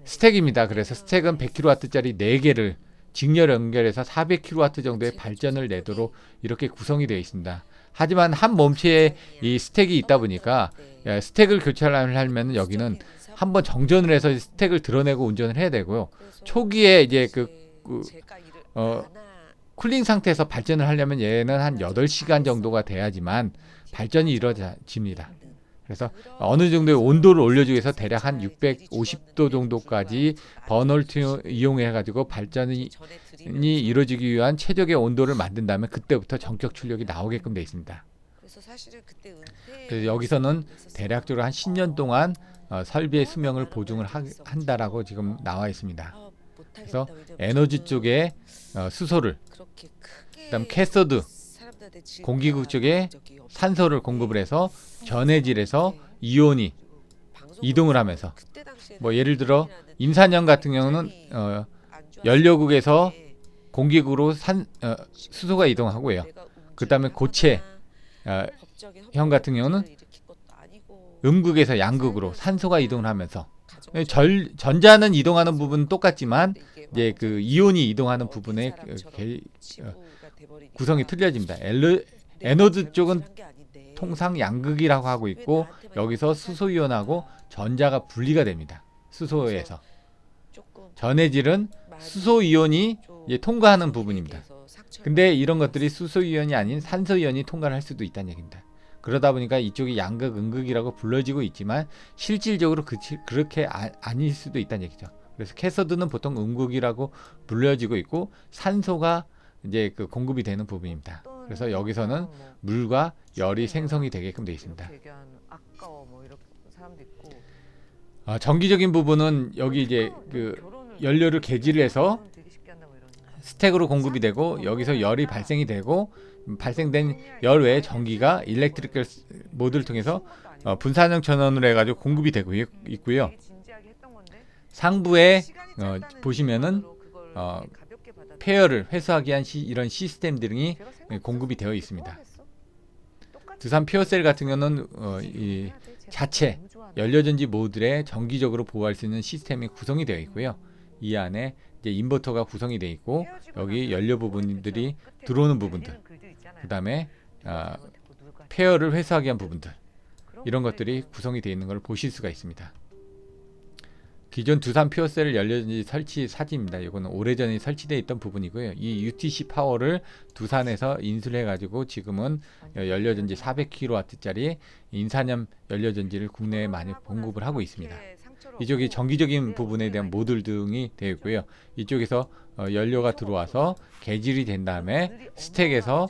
스택입니다. 그래서 스택은 100kW짜리 4개를 직렬 연결해서 400kW 정도의 발전을 내도록 이렇게 구성이 되어 있습니다. 하지만 한 몸체에 이 스택이 있다 보니까 스택을 교체하려면 여기는 한번 정전을 해서 스택을 드러내고 운전을 해야 되고요. 초기에 이제 쿨링 상태에서 발전을 하려면 얘는 한 8시간 정도가 돼야지만 발전이 이루어집니다. 그래서 어느 정도의 온도를 올려주기 위해서 대략 한 650도 정도까지 버너를 이용해 가지고 발전이 이루어지기 위한 최적의 온도를 만든다면 그때부터 전격 출력이 나오게끔 되어 있습니다. 그래서 여기서는 대략적으로 한 10년 동안 설비의 수명을 보증을 한다라고 지금 나와 있습니다. 그래서 에너지 쪽에 수소를, 그다음 캐서드 공기국 쪽에 산소를 공급을 해서 전해질에서 이온이 이동을 하면서 뭐 예를 들어 임산형 같은 경우는 연료국에서 공기국으로 수소가 이동하고요. 그 다음에 고체 형 같은 경우는 음극에서 양극으로 산소가 이동을 하면서 전자는 이동하는 부분은 똑같지만 이제 그 이온이 이동하는 부분의 구성이 틀려집니다. 에너드 쪽은 통상 양극이라고 하고 있고 여기서 수소이온하고 전자가 분리가 됩니다. 수소에서 전해질은 수소이온이 통과하는 부분입니다. 근데 이런 것들이 수소이온이 아닌 산소이온이 통과를 할 수도 있다는 얘기입니다. 그러다 보니까 이쪽이 양극, 음극이라고 불러지고 있지만 실질적으로 그렇게 아닐 수도 있다는 얘기죠. 그래서 캐서드는 보통 음극이라고 불려지고 있고 산소가 이제 그 공급이 되는 부분입니다. 그래서 여기서는 물과 열이 생성이 되게끔 되어 있습니다. 아까워 뭐 이런 사람도 있고. 정기적인 부분은 여기 이제 그 연료를 개질을 해서 스택으로 공급이 되고 여기서 열이 발생이 되고 발생된 열 외에 전기가 일렉트리컬 모드를 통해서 분산형 전원으로 해가지고 공급이 되고 있고요. 상부에 보시면은 폐열을 회수하기 위한 이런 시스템들이 공급이 되어 있습니다. 두산 퓨어셀 같은 경우는 이 자체 연료전지 모듈에 정기적으로 보호할 수 있는 시스템이 구성이 되어 있고요. 이 안에 이제 인버터가 구성이 되어 있고 여기 연료 부분들이 들어오는 부분들, 그 다음에 폐열을 회수하기 위한 부분들, 이런 것들이 구성이 되어 있는 걸 보실 수가 있습니다. 기존 두산 퓨어셀 연료전지 설치 사진입니다. 이거는 오래전에 설치되어 있던 부분이고요. 이 UTC 파워를 두산에서 인수를 해가지고 지금은 연료전지 400kW짜리 인산염 연료전지를 국내에 많이 공급을 하고 있습니다. 이쪽이 정기적인 부분에 대한 모듈 등이 되어 있고요. 이쪽에서 연료가 들어와서 개질이 된 다음에 스택에서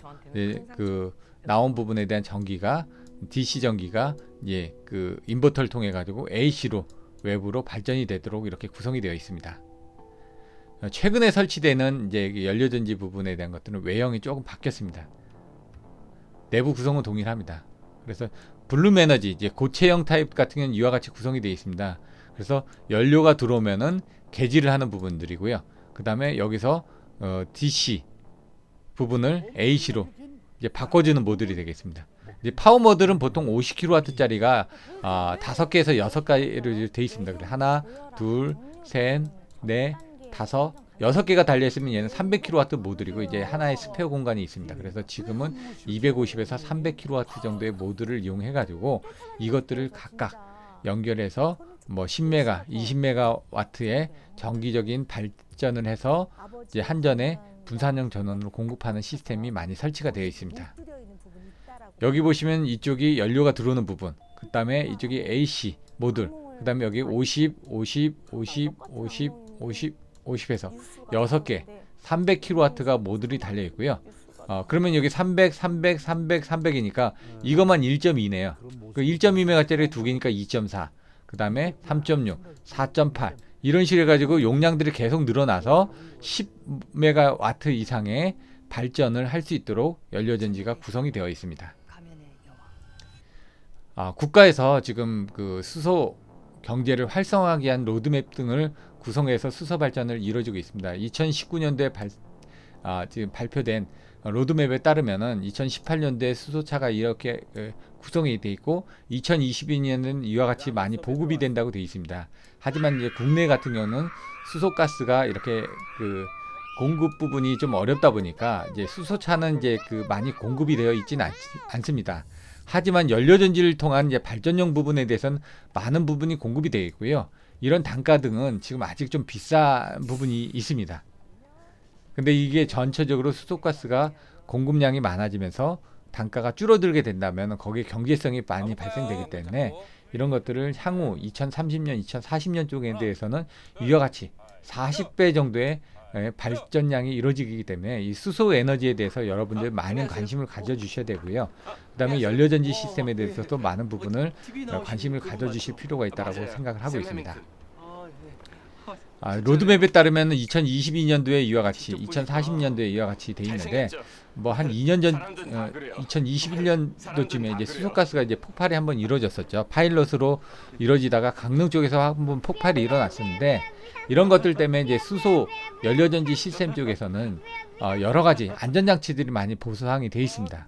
그 나온 부분에 대한 전기가 DC 전기가 그 인버터를 통해 가지고 AC로 외부로 발전이 되도록 이렇게 구성이 되어 있습니다. 최근에 설치되는 이제 연료전지 부분에 대한 것들은 외형이 조금 바뀌었습니다. 내부 구성은 동일합니다. 그래서 블룸 에너지 이제 고체형 타입 같은 경우는 이와 같이 구성이 되어 있습니다. 그래서 연료가 들어오면은 개질을 하는 부분들이고요. 그 다음에 여기서 DC 부분을 AC로 이제 바꿔주는 모듈이 되겠습니다. 이제 파워 모듈은 보통 50kW짜리가 5개에서 6개로 되어 있습니다. 그래 하나, 둘, 셋, 넷, 다섯, 6개가 달려 있으면 얘는 300kW 모듈이고 이제 하나의 스페어 공간이 있습니다. 그래서 지금은 250에서 300kW 정도의 모듈을 이용해 가지고 이것들을 각각 연결해서 뭐 10메가, 20메가와트의 정기적인 발전을 해서 이제 한전에 분산형 전원으로 공급하는 시스템이 많이 설치가 되어 있습니다. 여기 보시면 이쪽이 연료가 들어오는 부분, 그 다음에 이쪽이 AC 모듈, 그 다음에 여기 50, 50, 50, 50, 50, 50에서 6개 300kW가 모듈이 달려 있고요. 그러면 여기 300, 300, 300, 300이니까 이것만 1.2네요. 그 1.2메가짜리 두 개니까 2.4. 그 다음에 3.6, 4.8 이런 식으로 해가지고 용량들이 계속 늘어나서 10메가와트 이상의 발전을 할 수 있도록 연료전지가 구성이 되어 있습니다. 국가에서 지금 그 수소 경제를 활성화하기 위한 로드맵 등을 구성해서 수소 발전을 이루어지고 있습니다. 2019년도에 지금 발표된 로드맵에 따르면은 2018년도에 수소차가 이렇게 구성이 되어 있고 2022년은 이와 같이 많이 보급이 된다고 되어 있습니다. 하지만 이제 국내 같은 경우는 수소가스가 이렇게 그 공급 부분이 좀 어렵다 보니까 이제 수소차는 이제 그 많이 공급이 되어 있지는 않습니다. 하지만 연료전지를 통한 이제 발전용 부분에 대해서는 많은 부분이 공급이 되어 있고요. 이런 단가 등은 지금 아직 좀 비싼 부분이 있습니다. 근데 이게 전체적으로 수소가스가 공급량이 많아지면서 단가가 줄어들게 된다면 거기에 경제성이 많이 발생되기 때문에 이런 것들을 향후 2030년, 2040년 쪽에 대해서는 이와 같이 40배 정도의 발전량이 이루어지기 때문에 이 수소 에너지에 대해서 여러분들 많은 관심을 가져주셔야 되고요. 그 다음에 연료전지 시스템에 대해서도 많은 부분을 관심을 가져주실 필요가 있다고 생각을 하고 있습니다. 로드맵에 따르면 2022년도에 이와 같이 2040년도에 이와 같이 돼 있는데 뭐 한 2년 전 2021년도쯤에 이제 수소가스가 이제 폭발이 한번 이루어졌었죠. 파일럿으로 이루어지다가 강릉 쪽에서 한번 폭발이 일어났었는데 이런 것들 때문에 이제 수소 연료전지 시스템 쪽에서는 여러 가지 안전장치들이 많이 보수사항이 되어 있습니다.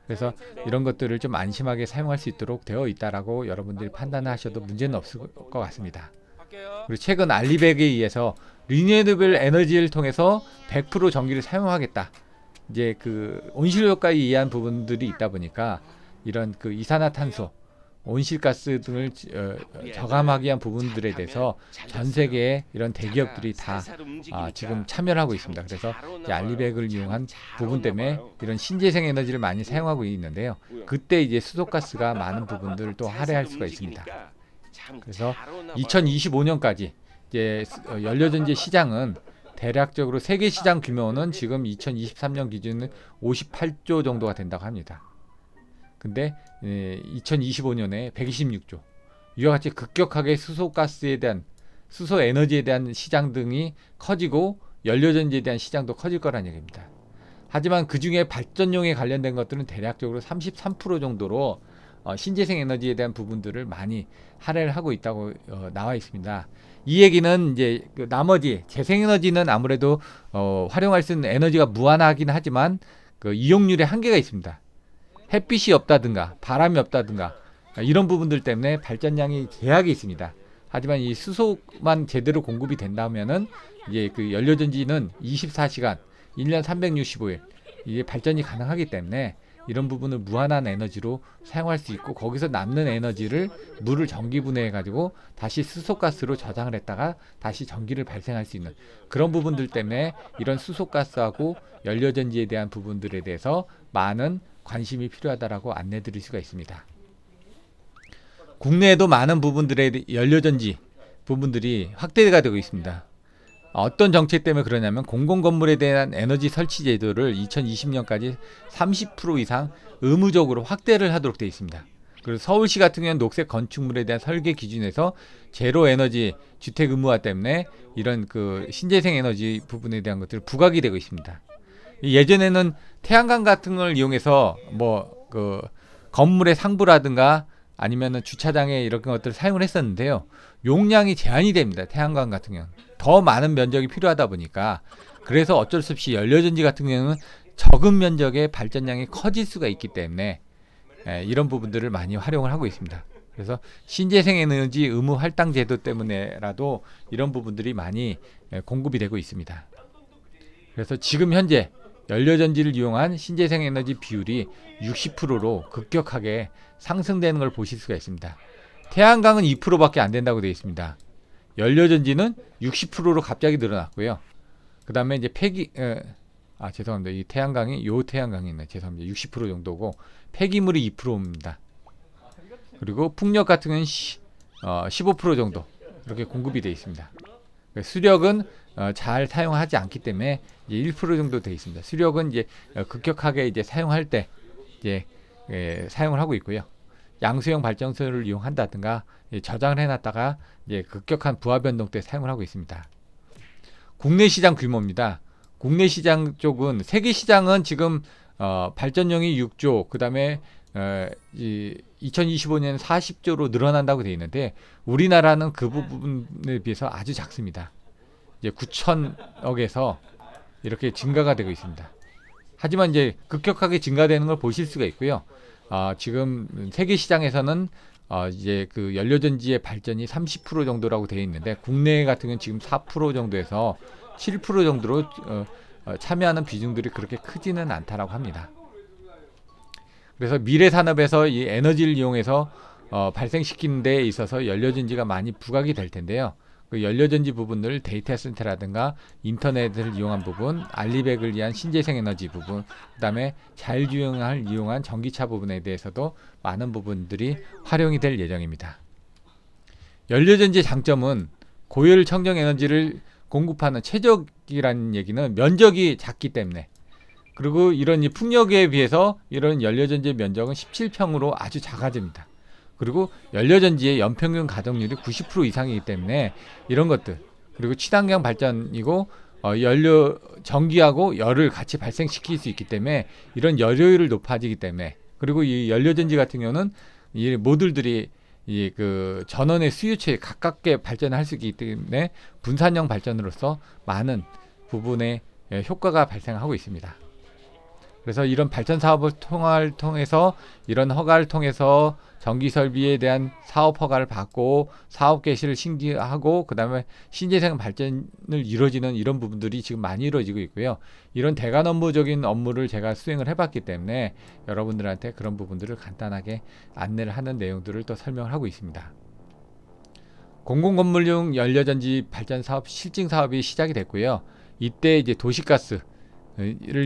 그래서 이런 것들을 좀 안심하게 사용할 수 있도록 되어 있다라고 여러분들이 판단하셔도 문제는 없을 것 같습니다. 그리고 최근 알리백에 의해서 리뉴에이블 에너지를 통해서 100% 전기를 사용하겠다. 이제 그 온실효과에 의한 부분들이 있다 보니까 이런 그 이산화탄소 온실가스 등을 저감하기 위한 부분들에 대해서 전 세계의 이런 대기업들이 다 지금 참여를 하고 있습니다. 그래서 이제 알리백을 이용한 부분 때문에 이런 신재생 에너지를 많이 사용하고 있는데요. 그때 이제 수소가스가 많은 부분들을 또 할애할 수가 있습니다. 그래서 2025년까지 이제 연료전지 시장은 대략적으로 세계 시장 규모는 지금 2023년 기준은 58조 정도가 된다고 합니다. 근데 2025년에 126조. 이와 같이 급격하게 수소가스에 대한 수소 에너지에 대한 시장 등이 커지고 연료전지에 대한 시장도 커질 거란 얘기입니다. 하지만 그 중에 발전용에 관련된 것들은 대략적으로 33% 정도로 신재생 에너지에 대한 부분들을 많이 할애를 하고 있다고 나와 있습니다. 이 얘기는 이제 그 나머지 재생에너지는 아무래도 활용할 수 있는 에너지가 무한하긴 하지만 그 이용률에 한계가 있습니다. 햇빛이 없다든가 바람이 없다든가 이런 부분들 때문에 발전량이 제약이 있습니다. 하지만 이 수소만 제대로 공급이 된다면은 이제 그 연료전지는 24시간 1년 365일 이게 발전이 가능하기 때문에 이런 부분을 무한한 에너지로 사용할 수 있고 거기서 남는 에너지를 물을 전기분해해 가지고 다시 수소가스로 저장을 했다가 다시 전기를 발생할 수 있는 그런 부분들 때문에 이런 수소가스하고 연료전지에 대한 부분들에 대해서 많은 관심이 필요하다라고 안내 드릴 수가 있습니다. 국내에도 많은 부분들의 연료전지 부분들이 확대가 되고 있습니다. 어떤 정책 때문에 그러냐면 공공건물에 대한 에너지 설치 제도를 2020년까지 30% 이상 의무적으로 확대를 하도록 되어 있습니다. 그리고 서울시 같은 경우는 녹색 건축물에 대한 설계 기준에서 제로 에너지 주택 의무화 때문에 이런 그 신재생 에너지 부분에 대한 것들이 부각이 되고 있습니다. 예전에는 태양광 같은 걸 이용해서 뭐 그 건물의 상부라든가 아니면은 주차장에 이런 것들을 사용을 했었는데요. 용량이 제한이 됩니다. 태양광 같은 경우는 더 많은 면적이 필요하다 보니까 그래서 어쩔 수 없이 연료전지 같은 경우는 적은 면적의 발전량이 커질 수가 있기 때문에 이런 부분들을 많이 활용을 하고 있습니다. 그래서 신재생 에너지 의무 할당 제도 때문에라도 이런 부분들이 많이 공급이 되고 있습니다. 그래서 지금 현재 연료전지를 이용한 신재생 에너지 비율이 60%로 급격하게 상승되는 걸 보실 수가 있습니다. 태양광은 2%밖에 안 된다고 되어 있습니다. 연료전지는 60%로 갑자기 늘어났고요. 그 다음에 이제 죄송합니다. 이 태양광이 있네. 죄송합니다. 60% 정도고 폐기물이 2%입니다. 그리고 풍력 같은 경우는 15% 정도 이렇게 공급이 되어 있습니다. 수력은 잘 사용하지 않기 때문에 이제 1% 정도 되어 있습니다. 수력은 이제 급격하게 이제 사용할 때 이제 사용을 하고 있고요. 양수형 발전소를 이용한다든가 저장을 해놨다가 이제 급격한 부하 변동 때 사용을 하고 있습니다. 국내 시장 규모입니다. 국내 시장 쪽은 세계 시장은 지금 발전용이 6조, 그 다음에 2025년 40조로 늘어난다고 되어 있는데 우리나라는 그 부분에 비해서 아주 작습니다. 이제 9천억에서 이렇게 증가가 되고 있습니다. 하지만 이제 급격하게 증가되는 걸 보실 수가 있고요. 지금 세계 시장에서는 이제 그 연료전지의 발전이 30% 정도라고 되어 있는데 국내 같은 경우는 지금 4% 정도에서 7% 정도로 참여하는 비중들이 그렇게 크지는 않다라고 합니다. 그래서 미래 산업에서 이 에너지를 이용해서 발생시키는 데 있어서 연료전지가 많이 부각이 될 텐데요. 그 연료전지 부분을 데이터 센터라든가 인터넷을 이용한 부분, 알리백을 위한 신재생 에너지 부분, 그 다음에 자율주행을 이용한 전기차 부분에 대해서도 많은 부분들이 활용이 될 예정입니다. 연료전지의 장점은 고열 청정 에너지를 공급하는 최적이라는 얘기는 면적이 작기 때문에 그리고 이런 이 풍력에 비해서 이런 연료전지의 면적은 17평으로 아주 작아집니다. 그리고 연료전지의 연평균 가동률이 90% 이상이기 때문에 이런 것들 그리고 친환경 발전이고 연료 전기하고 열을 같이 발생시킬 수 있기 때문에 이런 열효율을 높아지기 때문에 그리고 이 연료전지 같은 경우는 이 모듈들이 이 그 전원의 수유체에 가깝게 발전할 수 있기 때문에 분산형 발전으로서 많은 부분의 효과가 발생하고 있습니다. 그래서 이런 발전 사업을 통해서 이런 허가를 통해서 전기 설비에 대한 사업 허가를 받고 사업 개시를 신기하고 그다음에 신재생 발전을 이루어지는 이런 부분들이 지금 많이 이루어지고 있고요. 이런 대관 업무적인 업무를 제가 수행을 해봤기 때문에 여러분들한테 그런 부분들을 간단하게 안내를 하는 내용들을 또 설명을 하고 있습니다. 공공건물용 연료전지 발전 사업 실증 사업이 시작이 됐고요. 이때 이제 도시가스를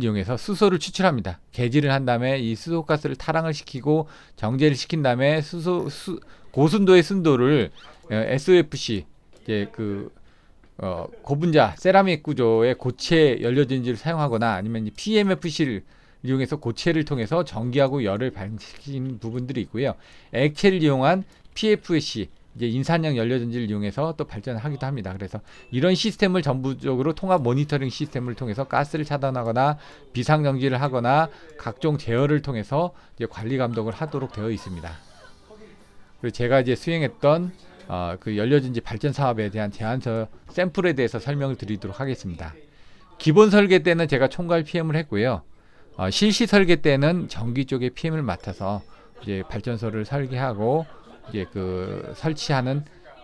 이용해서 수소를 추출합니다. 개지를 한 다음에 이 수소가스를 탈항을 시키고 정제를 시킨 다음에 고순도의 순도를 SOFC 이제 고분자 세라믹 구조의 고체 연료전지를 사용하거나 아니면 PMFC를 이용해서 고체를 통해서 전기하고 열을 발생시키는 부분들이 있고요. 액체를 이용한 PFC 이제 인산형 연료전지를 이용해서 또 발전하기도 합니다. 그래서 이런 시스템을 전부적으로 통합 모니터링 시스템을 통해서 가스를 차단하거나 비상정지를 하거나 각종 제어를 통해서 이제 관리 감독을 하도록 되어 있습니다. 그리고 제가 이제 수행했던 그 연료전지 발전 사업에 대한 제안서 샘플에 대해서 설명을 드리도록 하겠습니다. 기본 설계 때는 제가 총괄 PM을 했고요. 실시 설계 때는 전기 쪽의 PM을 맡아서 이제 발전소를 설계하고 이제 설치하는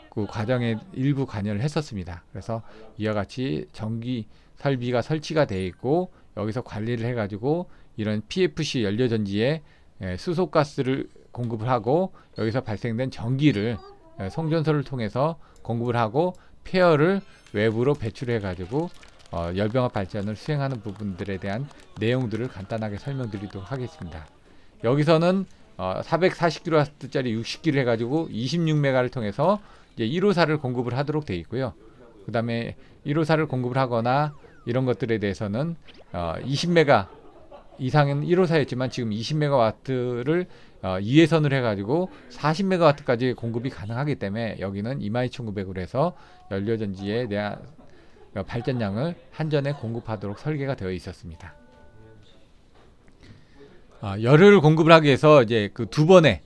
그 과정에 일부 관여를 했었습니다. 그래서 이와 같이 전기 설비가 설치가 되어 있고 여기서 관리를 해가지고 이런 PFC 연료전지에 수소가스를 공급을 하고 여기서 발생된 전기를 송전소를 통해서 공급을 하고 폐열을 외부로 배출해가지고 열병합 발전을 수행하는 부분들에 대한 내용들을 간단하게 설명드리도록 하겠습니다. 여기서는 440kW짜리 60기를 해가지고 26메가를 통해서 이제 1호사를 공급을 하도록 되어 있고요. 그 다음에 1호사를 공급을 하거나 이런 것들에 대해서는 20메가 이상은 1호사였지만 지금 20메가와트를 2회선을 해가지고 40메가와트까지 공급이 가능하기 때문에 여기는 22,900으로 해서 연료전지에 대한 발전량을 한전에 공급하도록 설계가 되어 있었습니다. 열을 공급을 하기 위해서 이제 그 두 번에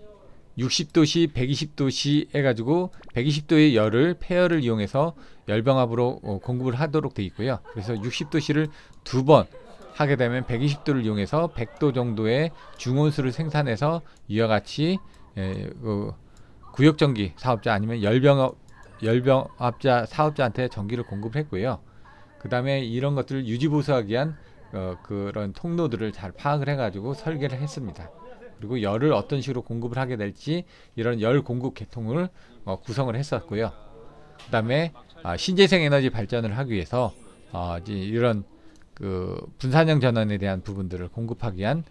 60도씨, 120도씨 해가지고 120도의 열을 폐열을 이용해서 열병합으로 공급을 하도록 되어 있고요. 그래서 60도씨를 두 번 하게 되면 120도를 이용해서 100도 정도의 중온수를 생산해서 이와 같이 구역전기 사업자 아니면 열병합자 사업자한테 전기를 공급했고요. 그 다음에 이런 것들을 유지보수하기 위한 그런 통로들을 잘 파악을 해가지고 설계를 했습니다. 그리고 열을 어떤 식으로 공급을 하게 될지 이런 열 공급 계통을 구성을 했었고요. 그 다음에 신재생 에너지 발전을 하기 위해서 이제 이런 분산형 전원에 대한 부분들을 공급하기 위한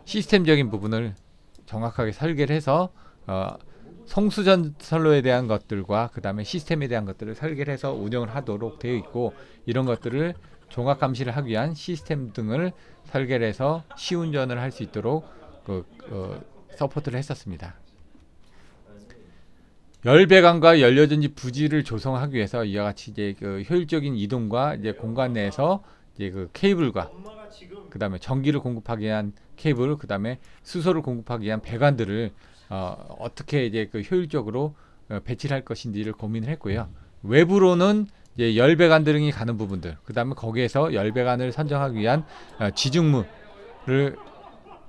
시스템적인 부분을 정확하게 설계를 해서 송수전선로에 대한 것들과 그 다음에 시스템에 대한 것들을 설계를 해서 운영을 하도록 되어 있고 이런 것들을 종합 감시를 하기 위한 시스템 등을 설계를 해서 시운전을 할 수 있도록 서포트를 했었습니다. 열배관과 연료전지 부지를 조성하기 위해서 이와 같이 이제 효율적인 이동과 이제 공간 내에서 이제 케이블과 그 다음에 전기를 공급하기 위한 케이블, 그 다음에 수소를 공급하기 위한 배관들을 어떻게 이제 효율적으로 배치를 할 것인지를 고민을 했고요. 외부로는 이제 열배관 등이 가는 부분들, 그 다음에 거기에서 열배관을 선정하기 위한 지중물을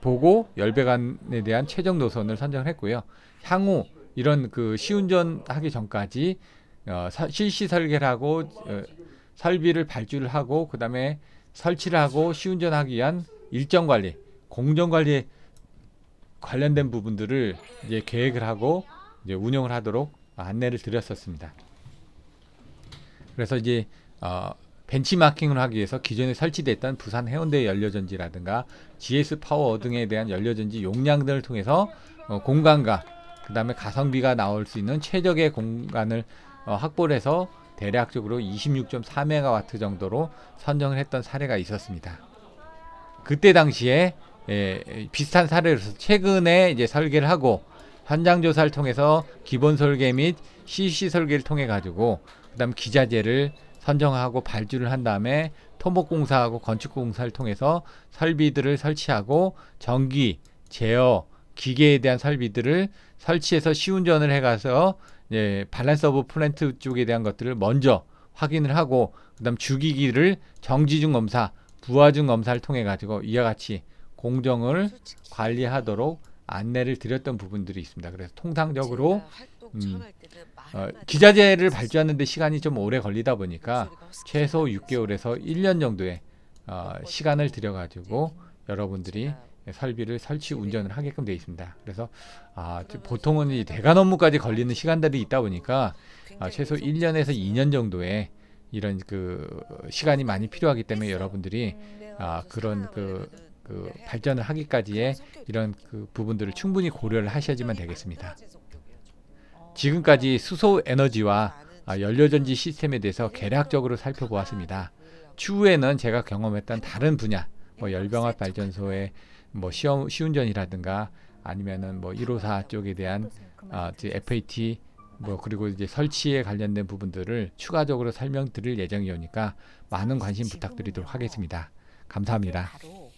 보고 열배관에 대한 최종 노선을 선정을 했고요. 향후 이런 시운전하기 전까지 실시 설계를 하고 설비를 발주를 하고 그 다음에 설치를 하고 시운전하기 위한 일정 관리, 공정 관리에 관련된 부분들을 이제 계획을 하고 이제 운영을 하도록 안내를 드렸었습니다. 그래서 이제 벤치마킹을 하기 위해서 기존에 설치됐던 부산 해운대 연료전지라든가 GS 파워 등에 대한 연료전지 용량 등을 통해서 공간과 그 다음에 가성비가 나올 수 있는 최적의 공간을 확보를 해서 대략적으로 26.4메가와트 정도로 선정을 했던 사례가 있었습니다. 그때 당시에 비슷한 사례로서 최근에 이제 설계를 하고 현장 조사를 통해서 기본 설계 및 CC 설계를 통해 가지고 그다음 기자재를 선정하고 발주를 한 다음에 토목공사하고 건축공사를 통해서 설비들을 설치하고 전기, 제어, 기계에 대한 설비들을 설치해서 시운전을 해가서 밸런스 오브 플랜트 쪽에 대한 것들을 먼저 확인을 하고 그다음 주기기를 정지중 검사, 부하중 검사를 통해 가지고 이와 같이 공정을 관리하도록 안내를 드렸던 부분들이 있습니다. 그래서 통상적으로 기자재를 발주하는 데 시간이 좀 오래 걸리다 보니까 최소 6개월에서 1년 정도의 시간을 들여 가지고 여러분들이 설비를 설치 운전을 하게끔 되어 있습니다. 그래서 보통은 이 대관 업무까지 걸리는 시간들이 있다 보니까 최소 1년에서 2년 정도의 이런 그 시간이 많이 필요하기 때문에 여러분들이 그런 그 발전을 하기까지의 이런 그 부분들을 충분히 고려를 하셔야지만 되겠습니다. 지금까지 수소 에너지와 연료전지 시스템에 대해서 개략적으로 살펴보았습니다. 추후에는 제가 경험했던 다른 분야, 뭐 열병합 발전소의 뭐 시운전이라든가 아니면은 뭐 154 쪽에 대한 FAT 뭐 그리고 이제 설치에 관련된 부분들을 추가적으로 설명드릴 예정이오니까 많은 관심 부탁드리도록 하겠습니다. 감사합니다. 바로